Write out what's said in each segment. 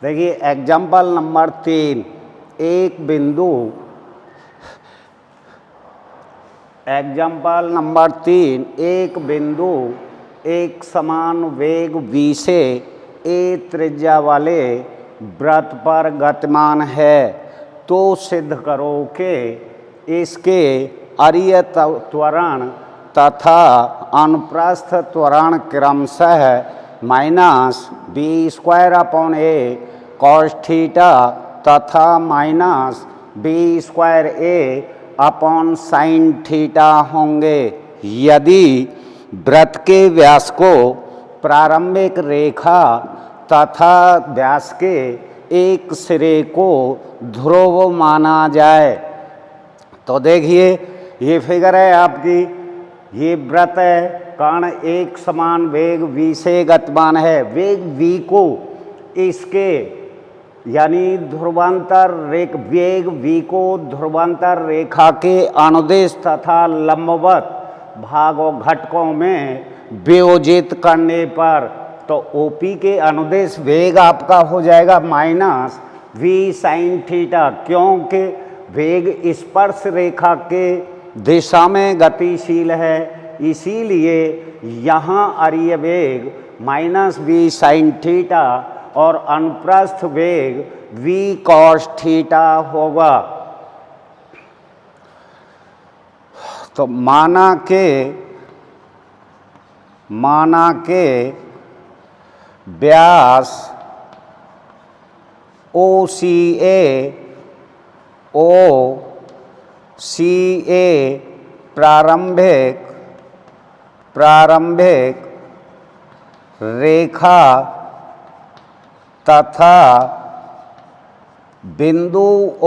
देखिए example number 3, एक बिंदु एग्जाम्पल नंबर 3, एक बिंदु एक समान वेग v से a त्रिज्या वाले वृत्त पर गतिमान है, तो सिद्ध करो कि इसके अरीय त्वरण तथा अनुप्रस्थ त्वरण क्रमशः -b² cos थीटा तथा -b² sin थीटा होंगे यदि वृत्त के व्यास को प्रारंभिक रेखा तथा व्यास के एक सिरे को ध्रुव माना जाए। तो देखिए ये फिगर है आपकी, ये वृत्त है, कण एक समान वेग v से गतिमान है। वेग v को इसके यानी ध्रुवांतर वेग v को ध्रुवांतर रेखा के अनुदिश तथा लंबवत भागों घटकों में वियोजित करने पर तो OP के अनुदिश वेग आपका हो जाएगा -v sin थीटा, क्योंकि वेग स्पर्श रेखा के दिशा में गतिशील है, इसीलिए यहाँ अरीय वेग -v sin थीटा और अनुप्रस्थ वेग v cos थीटा होगा। तो माना के व्यास OCA प्रारंभिक रेखा तथा बिंदु O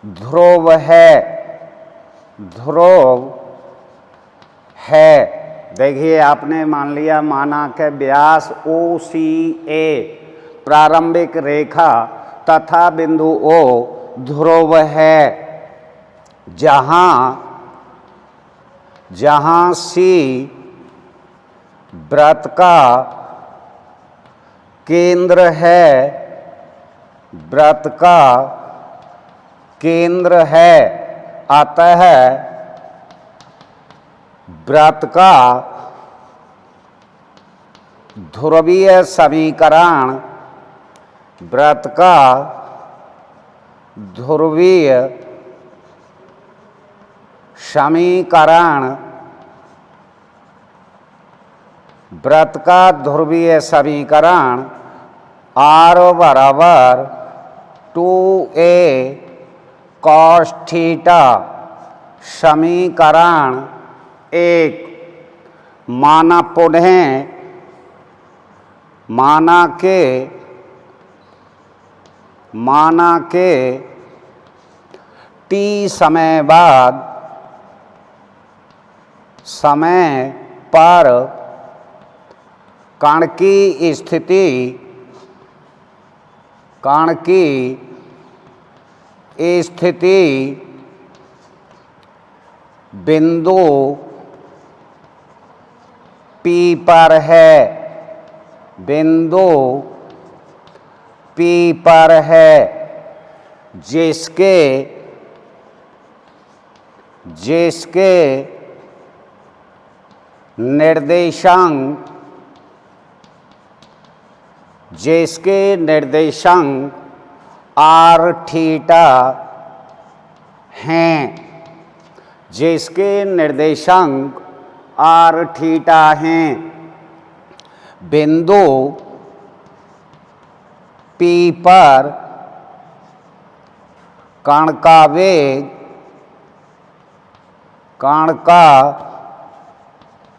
ध्रुव है। देखिए आपने मान लिया, माना कि व्यास OCA प्रारंभिक रेखा तथा बिंदु O ध्रुव है, जहाँ C वृत्त का केंद्र है, अतः वृत्त का ध्रुवीय समीकरण R बराबर 2a cos थीटा समीकरण 1। माना के t समय पर कण की स्थिति बिंदु P पर है, जिसके निर्देशांक R थीटा हैं, बिंदु P पर कण का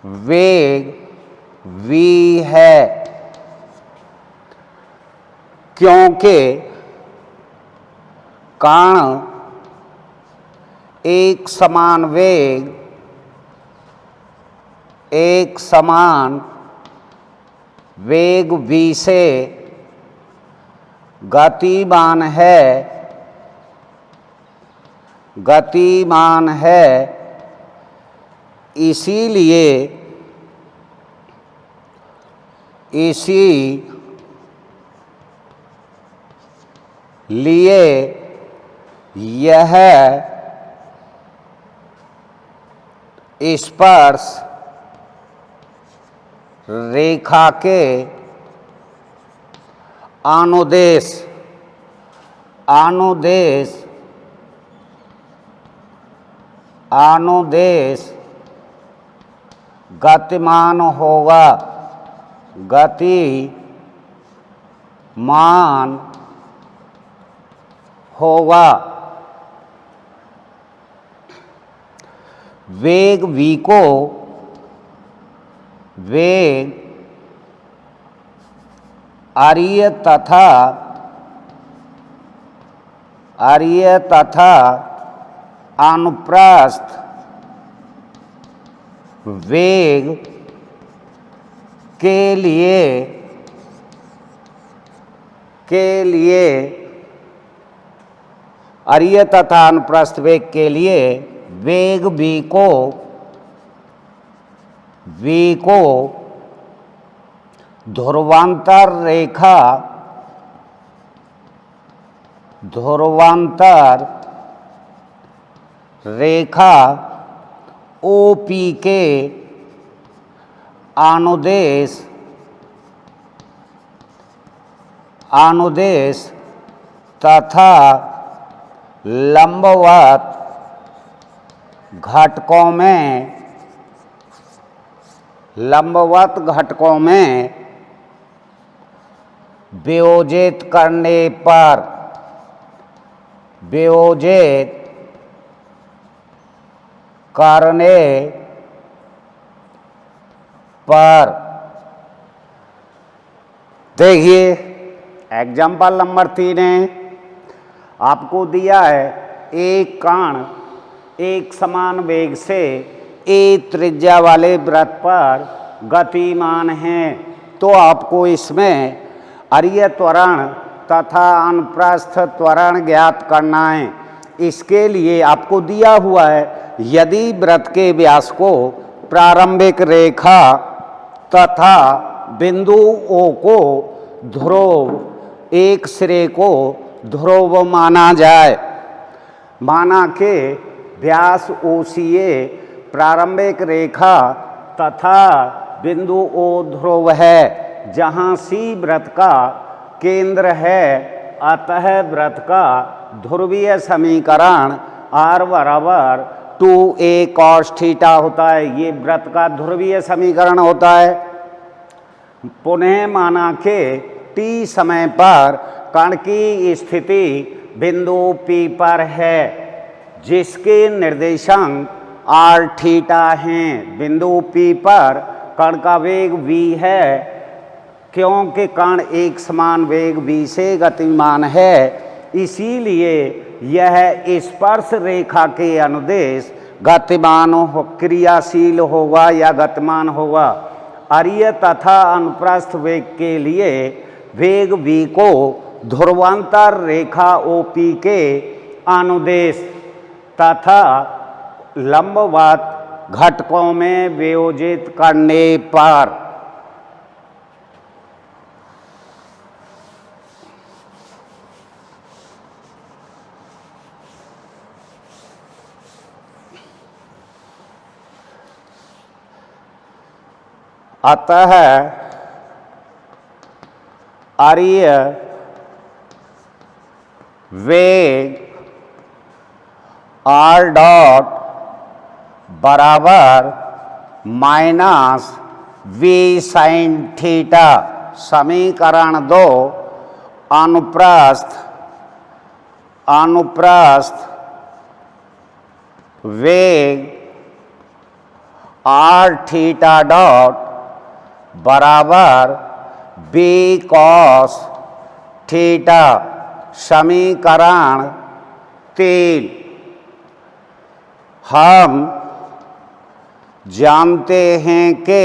वेग v है, क्योंकि कण एक समान वेग v से गतिमान है, इसीलिए इसी लिए यह स्पर्श रेखा के अनुदेश गतिमान होगा, गतिमान होगा। वेग v को वेग आर्य तथा अनुप्रस्थ वेग के लिए आर्य तथा अनुप्रस्थ वेग के लिए वेग v को ध्रुवांतर रेखा OP के अनुदेश तथा लंबवत घटकों में वियोजित करने पर देखिए एग्जाम्पल नंबर 3 है। आपको दिया है एक कण एक समान वेग से a त्रिज्या वाले वृत्त पर गतिमान है, तो आपको इसमें आर्य त्वरण तथा अनुप्रस्थ त्वरण ज्ञात करना है। इसके लिए आपको दिया हुआ है यदि वृत्त के व्यास को प्रारंभिक रेखा तथा बिंदु O को ध्रुव एक सिरे को ध्रुव माना जाए, माना के व्यास OCA प्रारंभिक रेखा तथा बिंदु O ध्रुव है, जहाँ C वृत्त का केंद्र है। अतः वृत्त का ध्रुवीय समीकरण R बराबर 2a cos थीटा होता है। ये वृत्त का ध्रुवीय समीकरण होता है। पुनः माना के t समय पर कण की स्थिति बिंदु P पर है, जिसके निर्देशांक r थीटा हैं। बिंदु P पर कण का वेग v है, क्योंकि कण एक समान वेग v से गतिमान है, इसीलिए यह स्पर्श रेखा के अनुदेश गतिमान क्रियाशील होगा या गतिमान होगा। आर्य तथा अनुप्रस्थ वेग के लिए वेग v को ध्रुवांतर रेखा OP के अनुदेश तथा लंबवत घटकों में वियोजित करने पर अतः आर्य वेग r डॉट बराबर माइनस v साइन थीटा। समीकरण 2 अनुप्रस्थ वेग r थीटा डॉट बराबर b cos थीटा। समीकरण 3 हम जानते हैं कि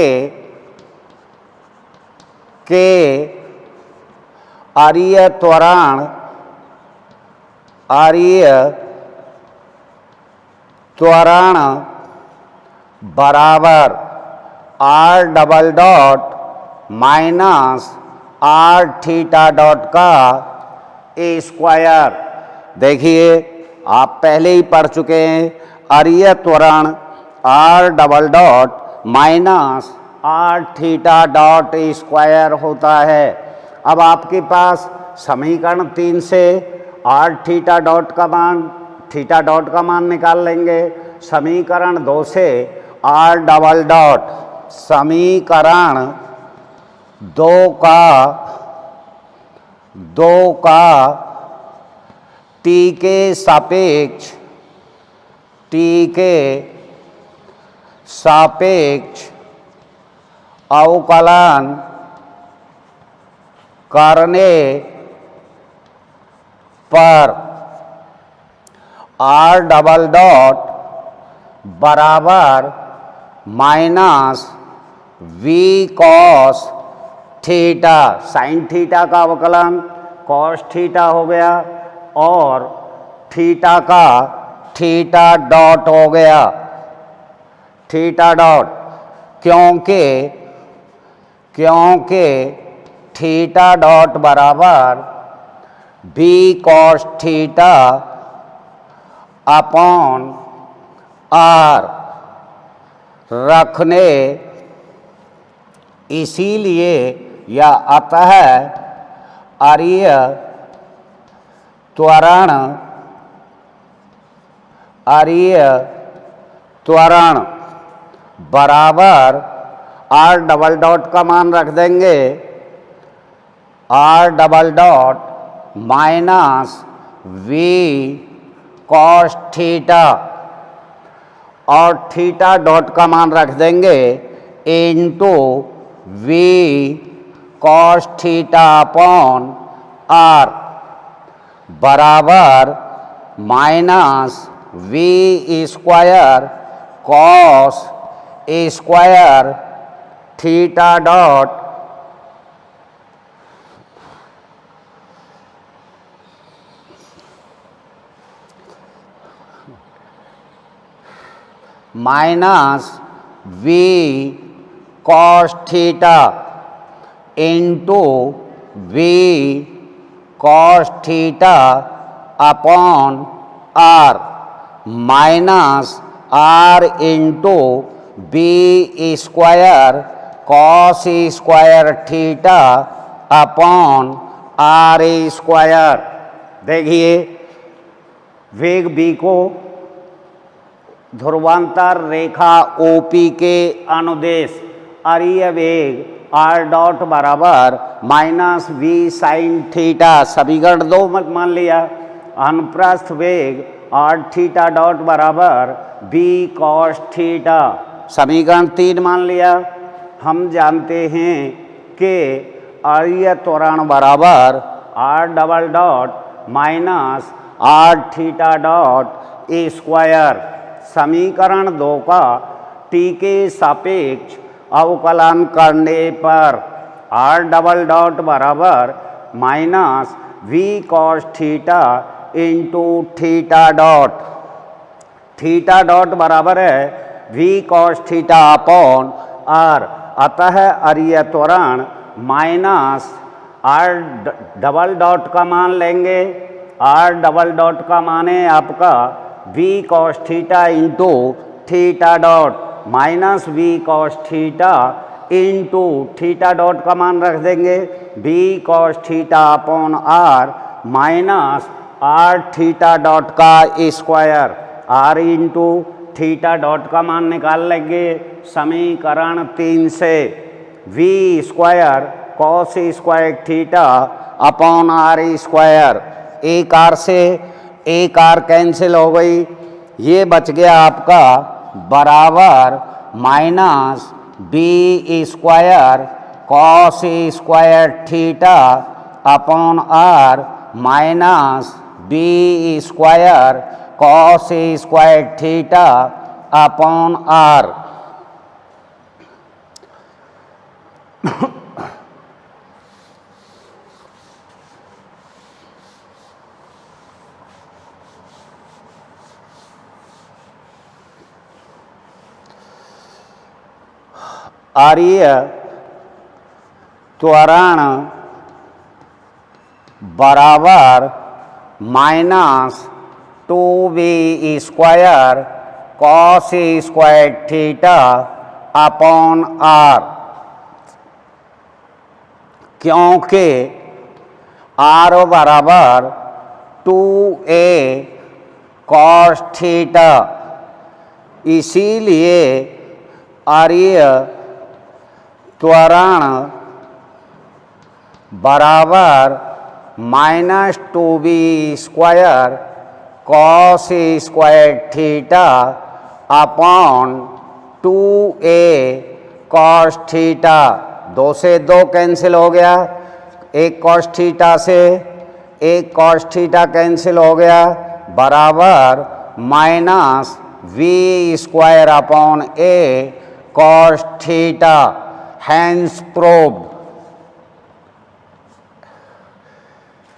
आर्य त्वरण बराबर r double dot minus are theta dot का ए स्क्वायर। देखिए आप पहले ही पढ़ चुके हैं, अरीय त्वरण आर double dot minus are theta dot ए स्क्वायर होता है। अब आपके पास समीकरण 3 से आर थीटा डॉट का मान निकाल लेंगे। समीकरण 2 से आर डबल डॉट, समीकरण 2 का टी के सापेक्ष अवकलन करने पर आर डबल डॉट बराबर minus we cos theta, sine theta का अवकलन कॉस थीटा हो गया और थीटा का थीटा डॉट हो गया, थीटा डॉट, क्योंकि थीटा डॉट बराबर b cos theta upon r रखने, इसीलिए या अतः अरीय त्वरण बराबर आर डबल डॉट का मान रख देंगे, R double dot minus we cos theta और थीटा डॉट का मान रख देंगे into V cos theta upon R बराबर माइनस वी स्क्वायर कॉस ए square theta dot minus we cos theta into V cos theta upon R minus R into V square cos square theta upon R square. देखिए वेग B को ध्रुवांतर रेखा OP के अनुदेश अरीय वेग R dot बराबर minus we sine theta, समीकरण 2 मान लिया। अनुप्रस्थ वेग आर थीटा डॉट बराबर बी कॉस थीटा, समीकरण 3 मान लिया। हम जानते हैं कि अरीय त्वरण बराबर r double dot minus are theta dot ए स्क्वायर। समीकरण 2 का टी के सापेक्ष अवकलन करने पर आर डबल डॉट बराबर minus we cos theta into theta dot, theta dot बराबर है v cos theta upon r. अतः अरीय त्वरण माइनस आर डबल डॉट का मान लेंगे, आर डबल डॉट का मान है आपका V cos theta into theta dot minus we cos theta into theta dot का मान रख देंगे V cos theta upon R minus are theta dot का square, R into theta dot का मान निकाल लेंगे समीकरण 3 से V square cos square theta upon R square. एक आर से एक आर कैंसिल हो गई, ये बच गया आपका बराबर minus B square cos square theta upon R minus B square cos square theta upon R. अरीय त्वरण बराबर minus 2b² cos square theta upon r, क्योंकि r बराबर 2a cos थीटा, इसीलिए आर्य त्वरण बराबर minus 2b² cos square theta upon 2a cos theta. 2 से 2 cancel हो गया, एक cos थीटा से एक cos थीटा कैंसिल हो गया, बराबर minus v² upon a cos theta, hence proved.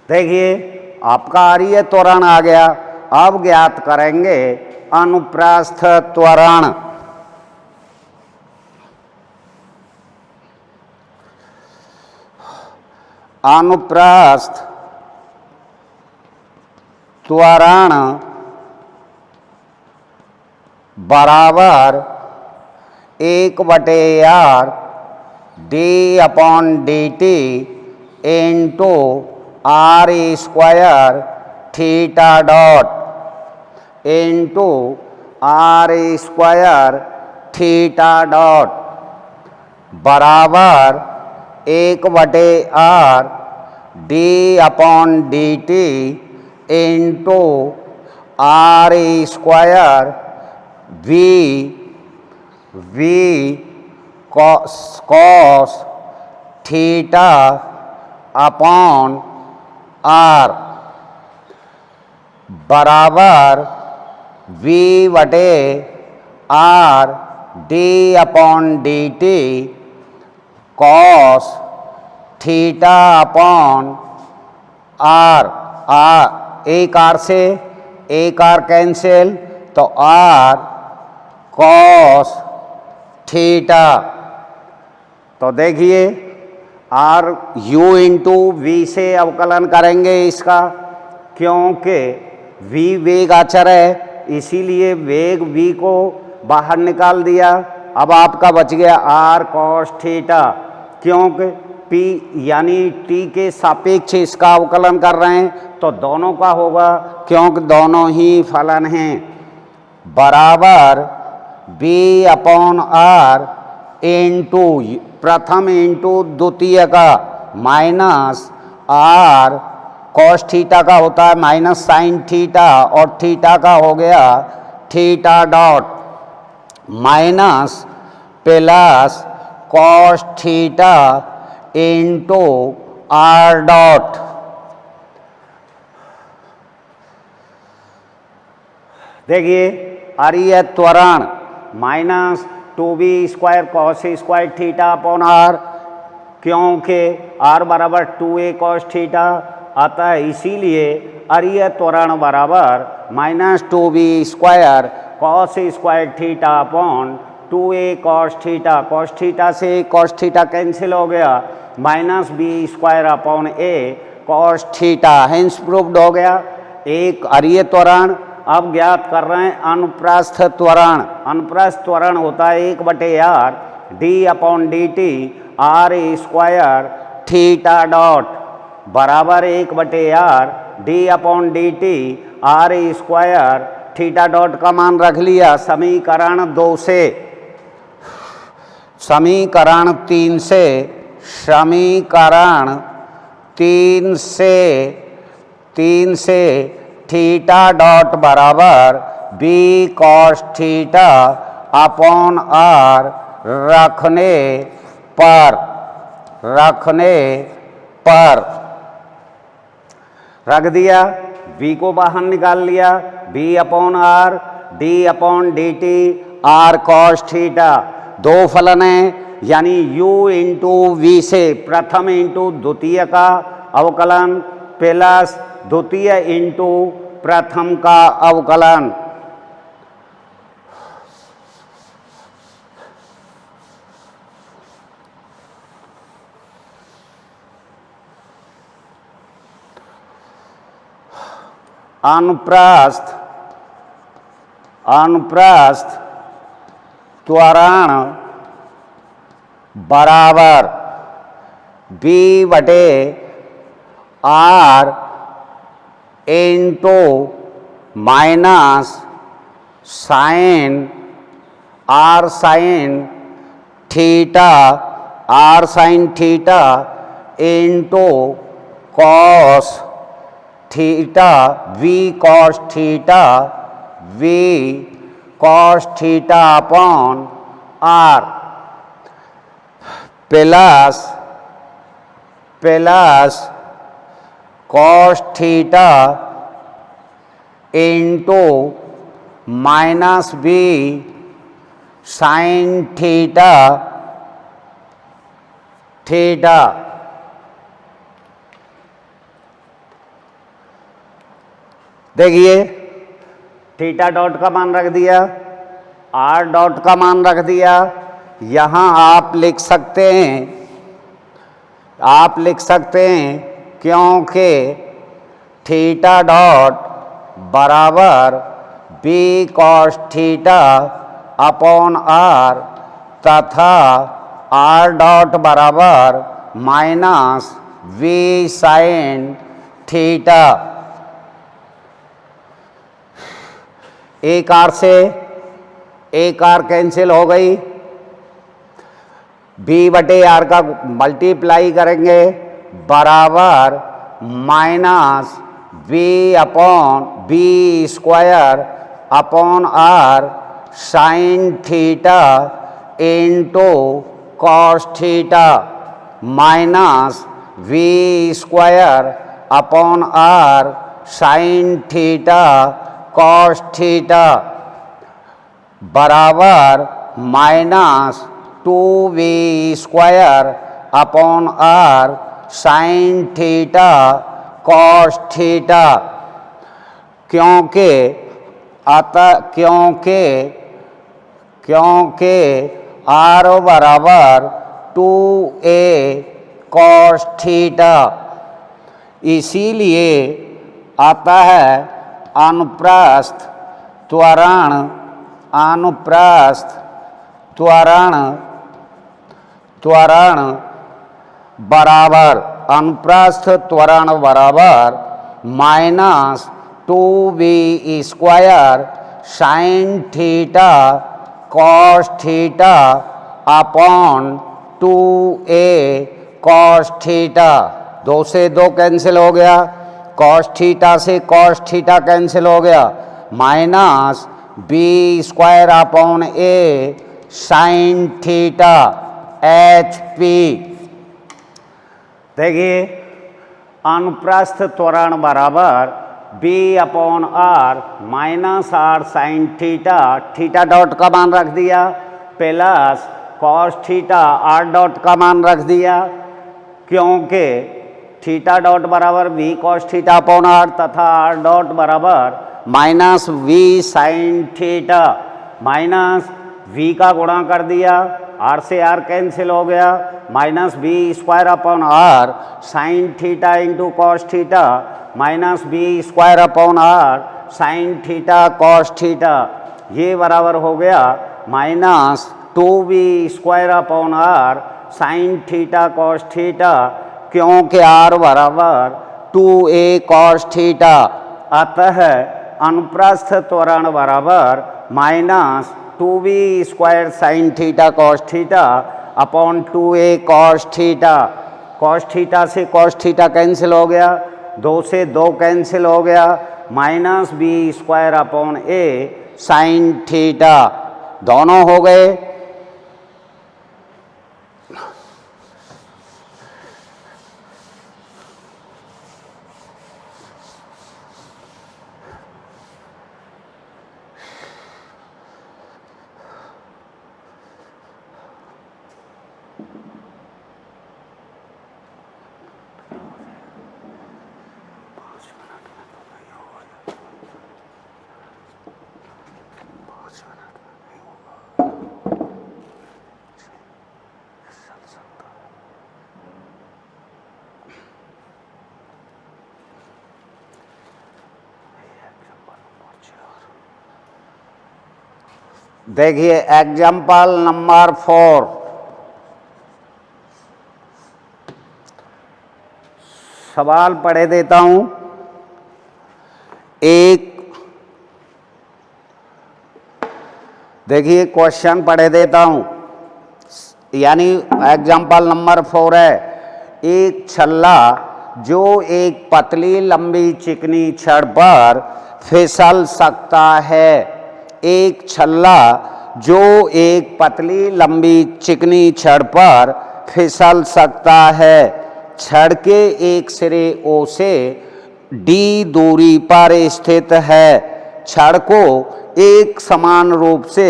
देखिए आपका आर्य त्वरण आ गया। अब ज्ञात करेंगे अनुप्रस्थ त्वरण। अनुप्रस्थ त्वरण बराबर 1/r d/dt into r² theta dot into r² theta dot बराबर 1/r d/dt into r² v cos theta upon r बराबर v/r d/dt cos theta upon r। एक r से एक r कैंसिल, तो r cos थीटा। तो देखिए r u into we से अवकलन करेंगे इसका, क्योंकि v वेग अचर है, इसीलिए वेग v को बाहर निकाल दिया। अब आपका बच गया r cos थीटा, क्योंकि p यानी t के सापेक्ष इसका अवकलन कर रहे हैं, तो दोनों का होगा, क्योंकि दोनों ही फलन हैं। बराबर b/r इंटू प्रथम इंटू द्वितीय का माइनस r cos थीटा का होता है माइनस साइन थीटा, और थीटा का हो गया theta dot minus plus cos theta into r dot. देखिए आर्य त्वरण minus 2b² cos square theta upon r, क्योंकि r बराबर 2a cos थीटा आता है, इसीलिए आर्य त्वरण बराबर minus 2b² cos square theta upon 2a cos theta. cos theta से cos थीटा कैंसिल हो गया, minus b² upon a cos theta, hence proved हो गया एक आर्य त्वरण। अब ज्ञात कर रहे हैं अनुप्रस्थ त्वरण। अनुप्रस्थ त्वरण होता है 1/r d/dt r² theta dot बराबर 1/r d/dt r² theta dot का मान रख लिया समीकरण 2 से। समीकरण 3 से, समीकरण 3 से थीटा डॉट बराबर b cos theta upon r रखने पर रख दिया, v को बाहर निकाल लिया, b/r d/dt r cos theta. दो फलन है, यानी u इंटू वी से प्रथम इंटू द्वितीय का अवकलन प्लस द्वितीय इंटू प्रथम का अवकलन। अनुप्रस्थ त्वरण बराबर B/R into minus sine R sine theta into cos theta V cos theta upon R plus cos theta into minus B sine theta देखिए थीटा डॉट का मान रख दिया, R डॉट का मान रख दिया। यहाँ आप लिख सकते हैं क्योंकि थीटा डॉट बराबर B cos theta upon R तथा R डॉट बराबर माइनस V साइन थीटा। एक R से एक R कैंसिल हो गई, B/R का मल्टीप्लाई करेंगे बराबर minus B square upon R sine theta into cos theta minus V square upon R sine theta cos theta बराबर minus 2V square upon R sine theta cos theta. क्योंकि R बराबर 2A cos theta, इसीलिए आता है अनुप्रस्थ त्वरण बराबर minus 2B square sine theta cos theta upon 2A cos theta. 2 से 2 कैंसिल हो गया, कॉस थीटा से कॉस थीटा कैंसिल हो गया, minus B square upon A sine theta HP। देखिए अनुप्रस्थ त्वरण बराबर B upon R minus R sine theta dot का मान रख दिया plus cos theta R dot का मान रख दिया, क्योंकि थीटा डॉट बराबर V cos theta upon R तथा R डॉट बराबर minus V sine theta, minus V का गुणा कर दिया, R से R कैंसिल हो गया, minus B square upon R sine theta into cos theta minus B square upon R sine theta cos theta, ये बराबर हो गया minus 2B square upon R sine theta cos theta, क्योंकि R बराबर 2A cos theta. अतः अनुप्रस्थ त्वरण बराबर minus 2B square sine theta cos theta upon 2A cos theta. Cos theta से कॉस थीटा कैंसिल हो गया, 2 से 2 कैंसिल हो गया, minus B square upon A sine theta, दोनों हो गए। देखिए एग्जाम्पल नंबर 4, सवाल पढ़े देता हूं। देखिए क्वेश्चन पढ़े देता हूं, यानी एग्जाम्पल नंबर 4 है। एक छल्ला जो एक पतली लंबी चिकनी छड़ पर फिसल सकता है। एक छल्ला जो एक पतली लंबी चिकनी छड़ पर फिसल सकता है। छड़ के एक सिरे O से D दूरी पर स्थित है। छड़ को एक समान रूप से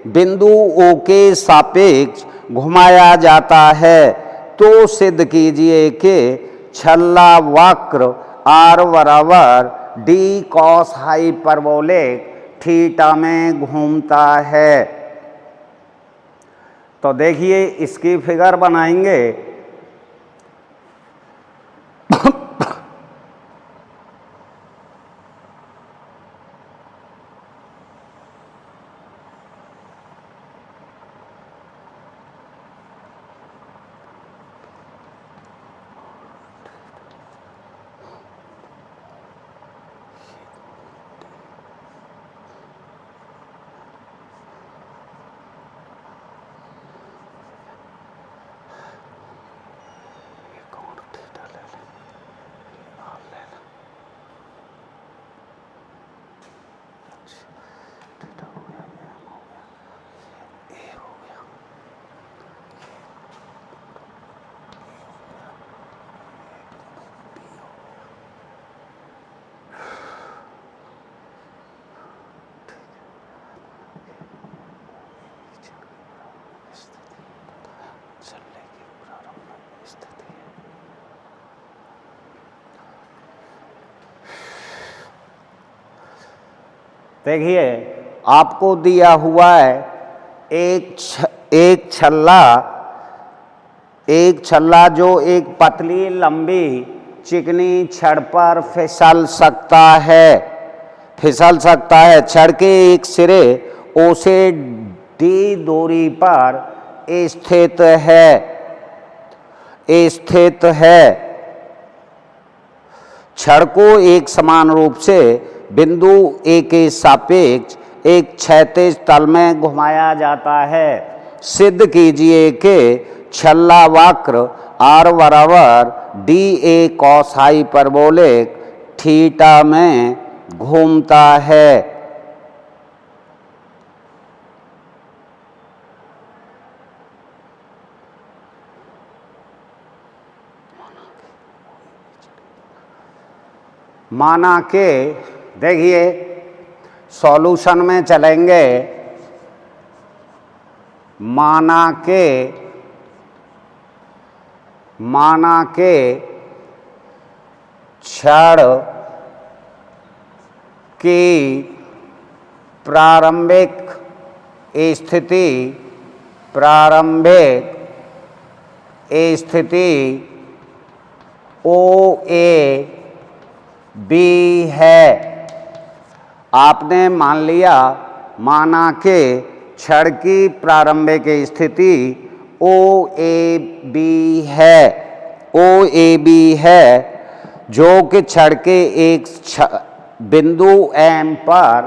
बिंदु O के सापेक्ष घुमाया जाता है। तो सिद्ध कीजिए कि छल्ला वक्र R बराबर D cos हाइपरबोलिक थीटा में घूमता है। तो देखिए इसकी फिगर बनाएंगे। देखिए आपको दिया हुआ है एक छल्ला जो एक पतली लंबी चिकनी छड़ पर फिसल सकता है। छड़ के एक सिरे O से D दूरी पर स्थित है। छड़ को एक समान रूप से बिंदु A के सापेक्ष एक क्षैतिज तल में घुमाया जाता है। सिद्ध कीजिए कि छल्ला वक्र R बराबर DA cos हाइपरबोलिक थीटा में घूमता है। माना के देखिए सॉल्यूशन में चलेंगे। माना के छड़ की प्रारंभिक स्थिति OA B है। आपने मान लिया, माना कि छड़ की प्रारंभिक स्थिति OAB है, जो कि छड़ के एक बिंदु M पर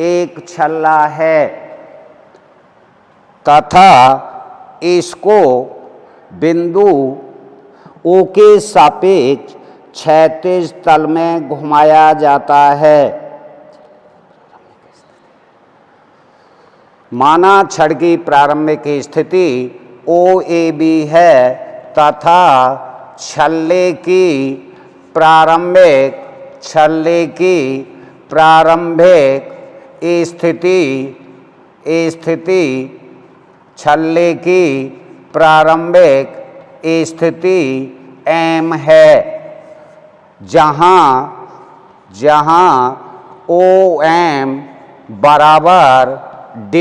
एक छल्ला है तथा इसको बिंदु O के सापेक्ष क्षैतिज तल में घुमाया जाता है। माना छड़ की प्रारंभिक स्थिति OAB है तथा छल्ले की प्रारंभिक स्थिति M है, जहां OM बराबर D।